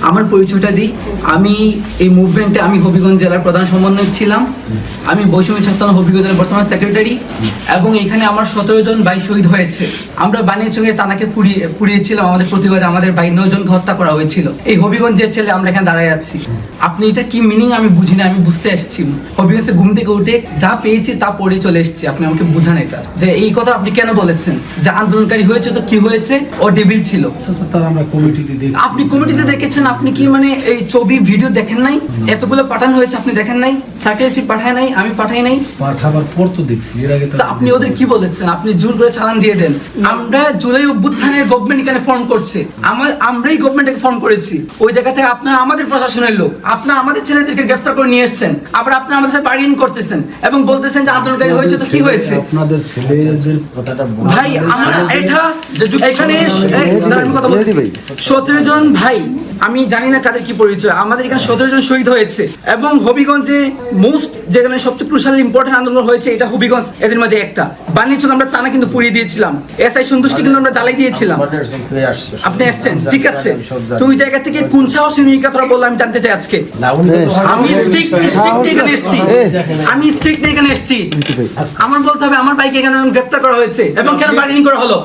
আমার পরিচয়টা দিই। আমি এই মুভমেন্টে আমি হবিগঞ্জ জেলার প্রধান সমন্বয়ক ছিলাম। আমি বৈষম্য ছাত্র হবিগঞ্জ জেলার বর্তমান সেক্রেটারি এবং এখানে আমার 17 জন ভাই শহীদ হয়েছে। আমরা বানিয়াচঙ্গে তানাকে পুড়িয়েছিলাম, আমাদের প্রতিবাদে আমাদের ভাই 9 জনকে হত্যা করা হয়েছিল। এই হবিগঞ্জের ছেলে আমরা এখানে দাঁড়ায় আছি। আপনি এটা কি মিনিং আমি বুঝি না, আমি বুঝতে আসছি। হবিগঞ্জে ঘুম থেকে উঠে যা পেয়েছি তা পড়ে চলে এসেছি। আপনি আমাকে বুঝান এটা, যে এই কথা আপনি কেন বলেছেন যে আন্দোলনকারী হয়েছে তো কি হয়েছে, ও ডেভিল ছিল। তার আমরা কমিটিতে দেখি। আপনি কমিটিতে দেখেছেন, আপনি কি মানে এই ছবি ভিডিও দেখেন নাই? এতগুলো পাঠানো হয়েছে আপনি দেখেন নাই? সার্টিফিকেট পাঠায় নাই, আমি পাঠাই নাই। পাঠাবার পর তো দেখছি, এর আগে তা আপনি ওদের কি বলেছেন? আপনি জোর করে চালান দিয়ে দেন। আমরা জুলাই অভ্যুত্থানের গভর্নমেন্ট এখানে ফর্ম করছে, আমরাই গভর্নমেন্টকে ফর্ম করেছি। ওই জায়গা থেকে আপনারা আমাদের প্রশাসনের লোক, আপনারা আমাদের ছেলেদেরকে গ্রেফতার করে নিয়ে এসেছেন, আবার আপনারা আমাদের সাথে বার্গেনিং করতেছেন এবং বলতেছেন যে আন্দোলনকারী হয়েছে তো কি হয়েছে? আপনাদের ছেলেদের কথাটা ভাই আমরা এটা এখানে 17 জন ভাই, আমি জানি না কাদের কি পরিচয়, আমাদের এখানে 17 জন শহীদ হয়েছে এবং হবিগঞ্জে মোস্ট যেখানে সবচেয়ে ক্রুশাল ইম্পর্টেন্ট আন্দোলন হয়েছে এটা হবিগঞ্জ, এদের মাঝে একটা। বানিয়েছিল আমরা টানা কিন্তু পুড়িয়ে দিয়েছিলাম, এসআই সন্তুষ্টি কিন্তু আমরা জ্বালাই দিয়েছিলাম। আপনি আসছেন, ঠিক আছে, তো ওই জায়গা থেকে কোন সাহসে নিয়ে কথাটা বললাম আমি জানতে চাই আজকে। আমি স্ট্রিক্ট এখানে এসেছি, আমি স্ট্রিক্ট এখানে এসেছি। আমার বলতে হবে আমার বাইকে এখানে গ্রেফতার করা হয়েছে এবং কেন বার্গেনিং করা হলো।